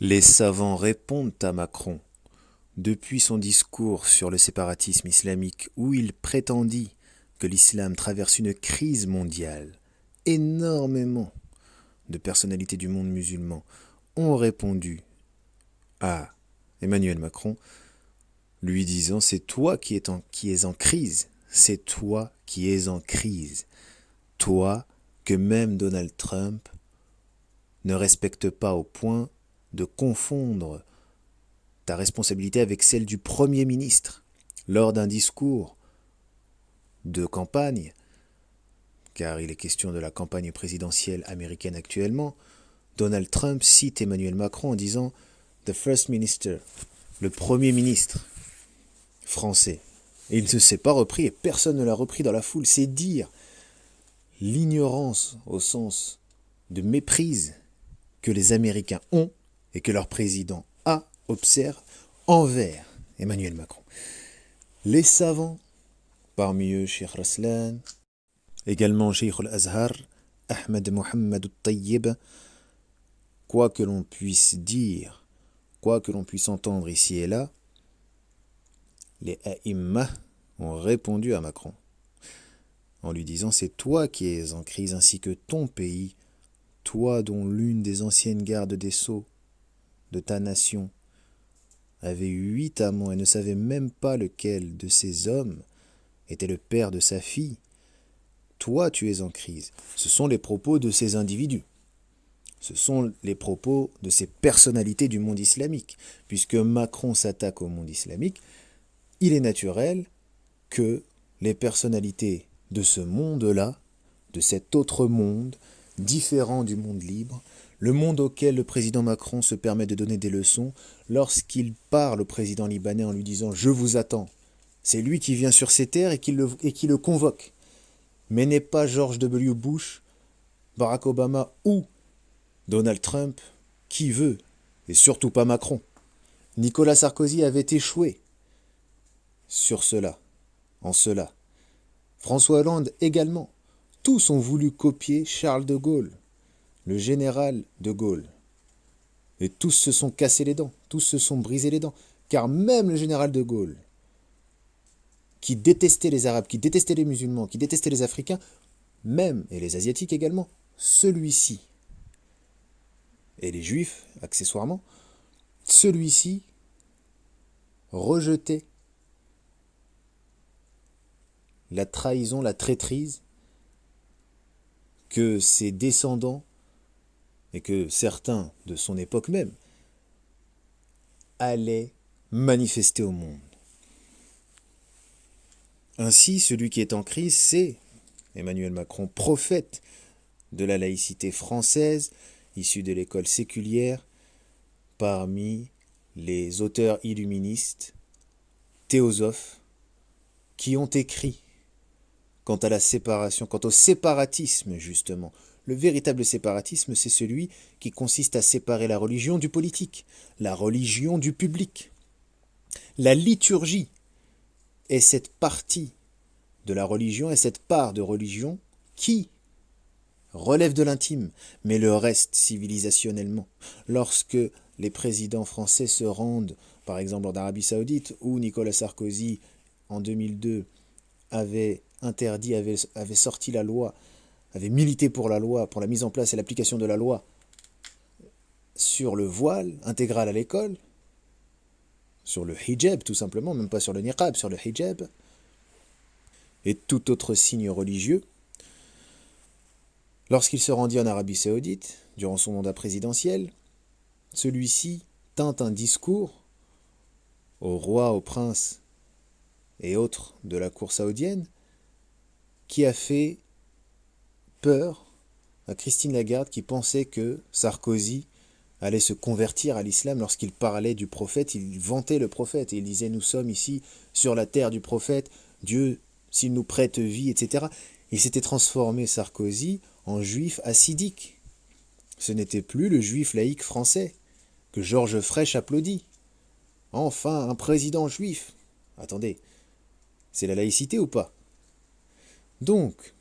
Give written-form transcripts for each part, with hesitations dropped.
Les savants répondent à Macron, depuis son discours sur le séparatisme islamique où il prétendit que l'islam traverse une crise mondiale. Énormément de personnalités du monde musulman ont répondu à Emmanuel Macron, lui disant « c'est toi qui es en crise, c'est toi qui es en crise, toi que même Donald Trump ne respecte pas au point de confondre ta responsabilité avec celle du Premier ministre lors d'un discours de campagne, car il est question de la campagne présidentielle américaine actuellement. Donald Trump cite Emmanuel Macron en disant « The First Minister », le Premier ministre français. Et il ne s'est pas repris et personne ne l'a repris dans la foule. C'est dire l'ignorance au sens de méprise que les Américains ont et que leur président observe envers Emmanuel Macron. Les savants, parmi eux Cheikh Raslan, également Cheikh al-Azhar, Ahmed Mohamed al-Tayyib, quoi que l'on puisse dire, quoi que l'on puisse entendre ici et là, les A'imma ont répondu à Macron en lui disant « c'est toi qui es en crise ainsi que ton pays, toi dont l'une des anciennes gardes des sceaux de ta nation avait 8 amants et ne savait même pas lequel de ces hommes était le père de sa fille. Toi, tu es en crise. » Ce sont les propos de ces individus. Ce sont les propos de ces personnalités du monde islamique. Puisque Macron s'attaque au monde islamique, il est naturel que les personnalités de ce monde-là, de cet autre monde, différent du monde libre, le monde auquel le président Macron se permet de donner des leçons, lorsqu'il parle au président libanais en lui disant « je vous attends », c'est lui qui vient sur ces terres et qui le convoque. Mais n'est pas George W. Bush, Barack Obama ou Donald Trump qui veut, et surtout pas Macron. Nicolas Sarkozy avait échoué sur cela, en cela. François Hollande également. Tous ont voulu copier Charles de Gaulle, le général de Gaulle. Et tous se sont cassés les dents, tous se sont brisés les dents. Car même le général de Gaulle, qui détestait les Arabes, qui détestait les musulmans, qui détestait les Africains, même, et les Asiatiques également, celui-ci, et les Juifs accessoirement, celui-ci rejetait la trahison, la traîtrise que ses descendants, et que certains de son époque même, allaient manifester au monde. Ainsi, celui qui est en crise, c'est Emmanuel Macron, prophète de la laïcité française, issu de l'école séculière, parmi les auteurs illuministes, théosophes, qui ont écrit quant à la séparation, quant au séparatisme justement. Le véritable séparatisme, c'est celui qui consiste à séparer la religion du politique, la religion du public. La liturgie est cette partie de la religion, est cette part de religion qui relève de l'intime, mais le reste civilisationnellement. Lorsque les présidents français se rendent, par exemple en Arabie Saoudite, où Nicolas Sarkozy, en 2002, avait interdit, avait sorti la loi, avait milité pour la loi, pour la mise en place et l'application de la loi sur le voile intégral à l'école, sur le hijab tout simplement, même pas sur le niqab, sur le hijab, et tout autre signe religieux. Lorsqu'il se rendit en Arabie Saoudite, durant son mandat présidentiel, celui-ci tint un discours au roi, au prince et autres de la cour saoudienne, qui a fait peur à Christine Lagarde, qui pensait que Sarkozy allait se convertir à l'islam lorsqu'il parlait du prophète. Il vantait le prophète et il disait « nous sommes ici sur la terre du prophète, Dieu, s'il nous prête vie, etc. » Il s'était transformé, Sarkozy, en juif hassidique. Ce n'était plus le juif laïque français que Georges Frêche applaudit. Enfin, un président juif. Attendez, c'est la laïcité ou pas? Donc,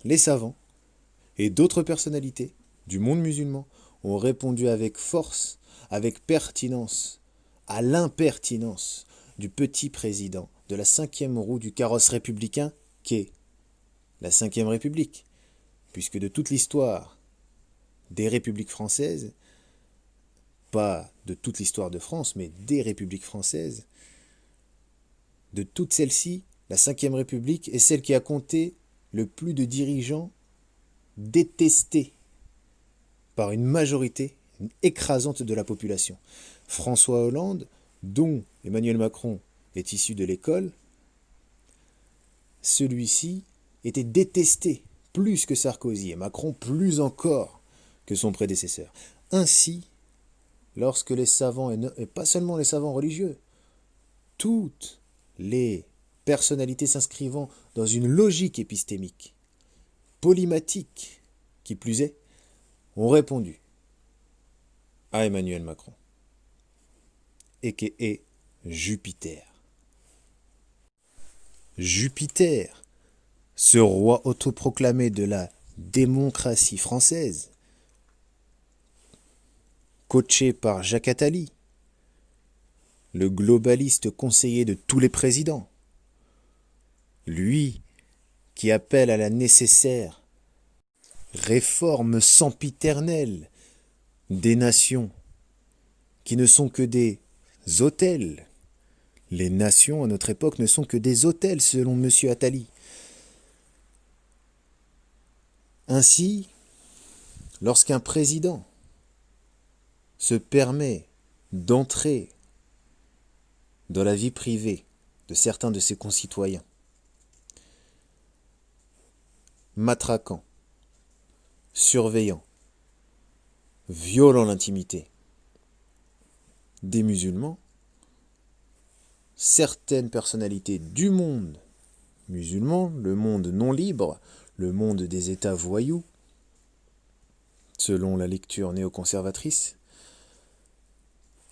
les savants et d'autres personnalités du monde musulman ont répondu avec force, avec pertinence, à l'impertinence du petit président de la cinquième roue du carrosse républicain qu'est la Cinquième République, puisque de toute l'histoire des républiques françaises, pas de toute l'histoire de France, mais des républiques françaises, de toutes celles-ci, la Cinquième République est celle qui a compté le plus de dirigeants détestés par une majorité écrasante de la population. François Hollande, dont Emmanuel Macron est issu de l'école, celui-ci était détesté plus que Sarkozy et Macron plus encore que son prédécesseur. Ainsi, lorsque les savants, et pas seulement les savants religieux, toutes les personnalités s'inscrivant dans une logique épistémique, polymatique, qui plus est, ont répondu à Emmanuel Macron, et qui est Jupiter. Jupiter, ce roi autoproclamé de la démocratie française, coaché par Jacques Attali, le globaliste conseiller de tous les présidents, lui qui appelle à la nécessaire réforme sempiternelle des nations qui ne sont que des hôtels. Les nations à notre époque ne sont que des hôtels selon M. Attali. Ainsi, lorsqu'un président se permet d'entrer dans la vie privée de certains de ses concitoyens, matraquant, surveillant, violant l'intimité des musulmans, certaines personnalités du monde musulman, le monde non libre, le monde des États voyous, selon la lecture néoconservatrice,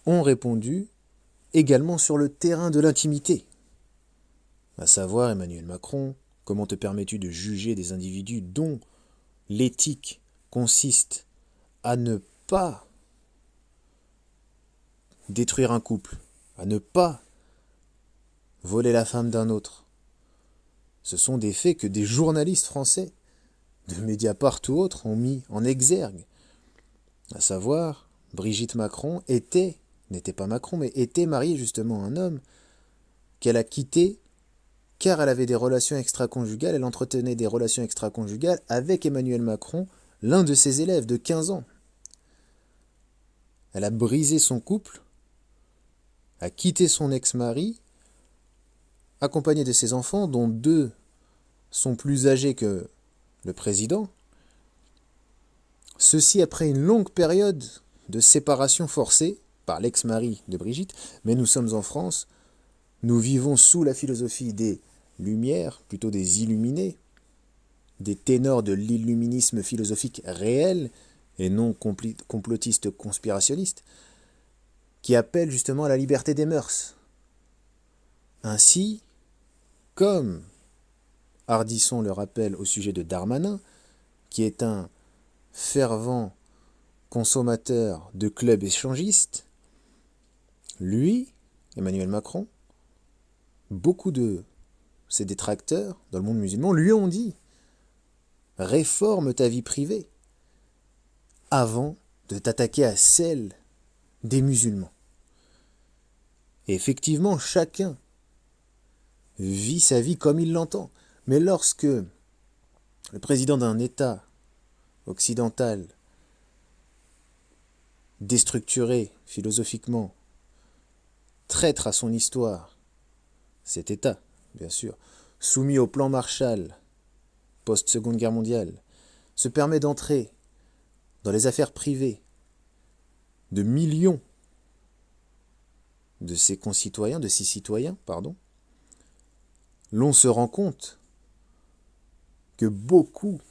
ont répondu également sur le terrain de l'intimité. À savoir, Emmanuel Macron, comment te permets-tu de juger des individus dont l'éthique consiste à ne pas détruire un couple, à ne pas voler la femme d'un autre? Ce sont des faits que des journalistes français, de Mediapart ou autres, ont mis en exergue. À savoir, Brigitte Macron n'était pas Macron, mais était mariée justement à un homme qu'elle a quitté car elle avait des relations extra-conjugales, elle entretenait des relations extra-conjugales avec Emmanuel Macron, l'un de ses élèves de 15 ans. Elle a brisé son couple, a quitté son ex-mari, accompagné de ses enfants, dont 2 sont plus âgés que le président. Ceci après une longue période de séparation forcée par l'ex-mari de Brigitte, mais nous sommes en France, nous vivons sous la philosophie des Lumières, plutôt des Illuminés, des ténors de l'illuminisme philosophique réel et non complotiste conspirationniste, qui appellent justement à la liberté des mœurs. Ainsi, comme Ardisson le rappelle au sujet de Darmanin, qui est un fervent consommateur de clubs échangistes, lui, Emmanuel Macron, beaucoup de ses détracteurs dans le monde musulman lui ont dit « Réforme ta vie privée avant de t'attaquer à celle des musulmans. » Et effectivement, chacun vit sa vie comme il l'entend. Mais lorsque le président d'un État occidental, déstructuré philosophiquement, traître à son histoire, cet État, bien sûr, soumis au plan Marshall, post-Seconde Guerre mondiale, se permet d'entrer dans les affaires privées de millions de ses concitoyens, de ses citoyens, l'on se rend compte que beaucoup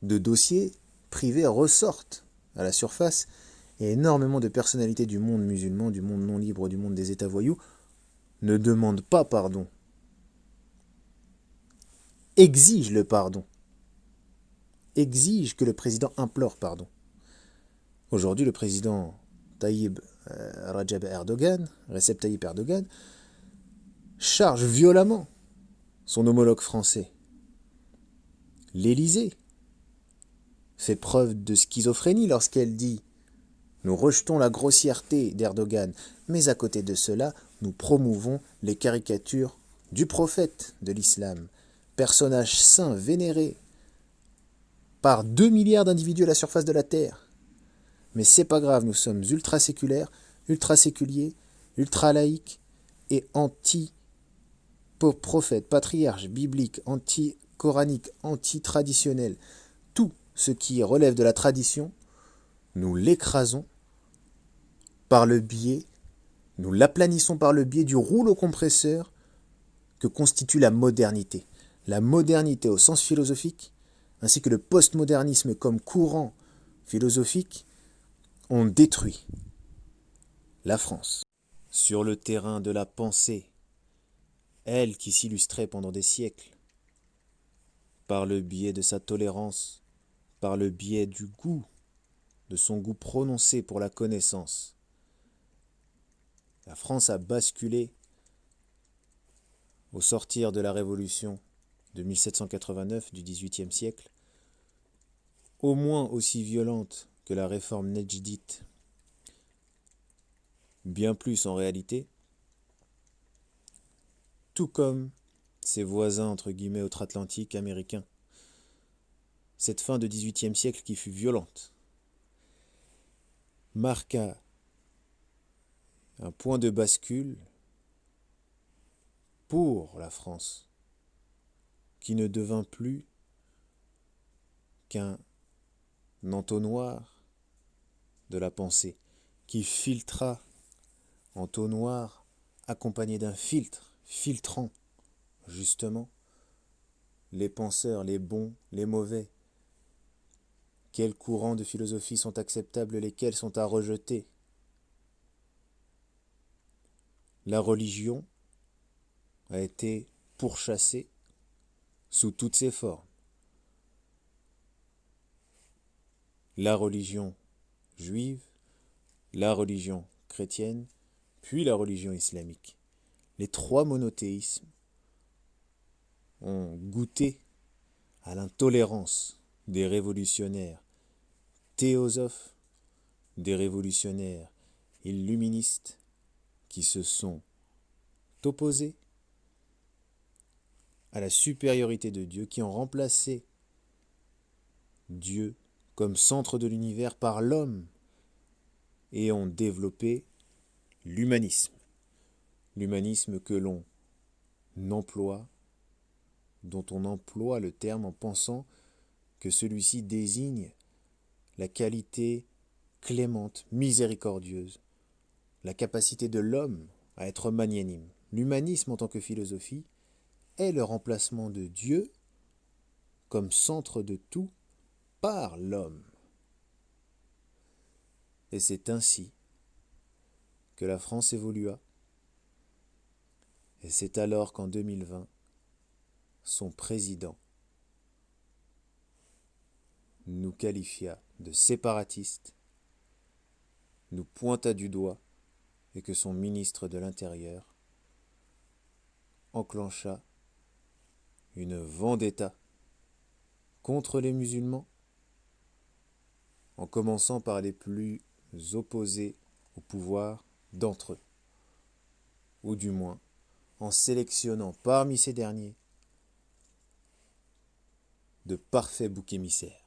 de dossiers privés ressortent à la surface Et énormément de personnalités du monde musulman, du monde non libre, du monde des États voyous, ne demandent pas pardon. Exigent le pardon. Exigent que le président implore pardon. Aujourd'hui, le président Recep Tayyip Erdogan, charge violemment son homologue français. L'Élysée fait preuve de schizophrénie lorsqu'elle dit « Nous rejetons la grossièreté d'Erdogan, mais à côté de cela, nous promouvons les caricatures du prophète de l'islam, personnage saint vénéré par 2 milliards d'individus à la surface de la Terre. Mais c'est pas grave, nous sommes ultra-séculaires, ultra-séculiers, ultra-laïques et anti-prophète, patriarche, biblique, anti-coranique, anti-traditionnel. Tout ce qui relève de la tradition, nous l'écrasons par le biais, nous l'aplanissons par le biais du rouleau compresseur que constitue la modernité. La modernité au sens philosophique, ainsi que le postmodernisme comme courant philosophique, ont détruit la France. Sur le terrain de la pensée, elle qui s'illustrait pendant des siècles, par le biais de sa tolérance, par le biais du goût, de son goût prononcé pour la connaissance. La France a basculé au sortir de la Révolution de 1789 du XVIIIe siècle, au moins aussi violente que la réforme nejdite, bien plus en réalité, tout comme ses voisins entre guillemets outre-Atlantique américains. Cette fin de XVIIIe siècle qui fut violente marqua un point de bascule pour la France, qui ne devint plus qu'un entonnoir de la pensée, qui filtra entonnoir accompagné d'un filtre, filtrant justement les penseurs, les bons, les mauvais. Quels courants de philosophie sont acceptables, lesquels sont à rejeter? La religion a été pourchassée sous toutes ses formes. La religion juive, la religion chrétienne, puis la religion islamique. Les 3 monothéismes ont goûté à l'intolérance des révolutionnaires théosophes, des révolutionnaires illuministes qui se sont opposés à la supériorité de Dieu, qui ont remplacé Dieu comme centre de l'univers par l'homme et ont développé l'humanisme. L'humanisme que l'on emploie, dont on emploie le terme en pensant que celui-ci désigne la qualité clémente, miséricordieuse, la capacité de l'homme à être magnanime. L'humanisme en tant que philosophie est le remplacement de Dieu comme centre de tout par l'homme. Et c'est ainsi que la France évolua. Et c'est alors qu'en 2020, son président nous qualifia de séparatistes, nous pointa du doigt et que son ministre de l'Intérieur enclencha une vendetta contre les musulmans, en commençant par les plus opposés au pouvoir d'entre eux, ou du moins en sélectionnant parmi ces derniers de parfaits boucs émissaires.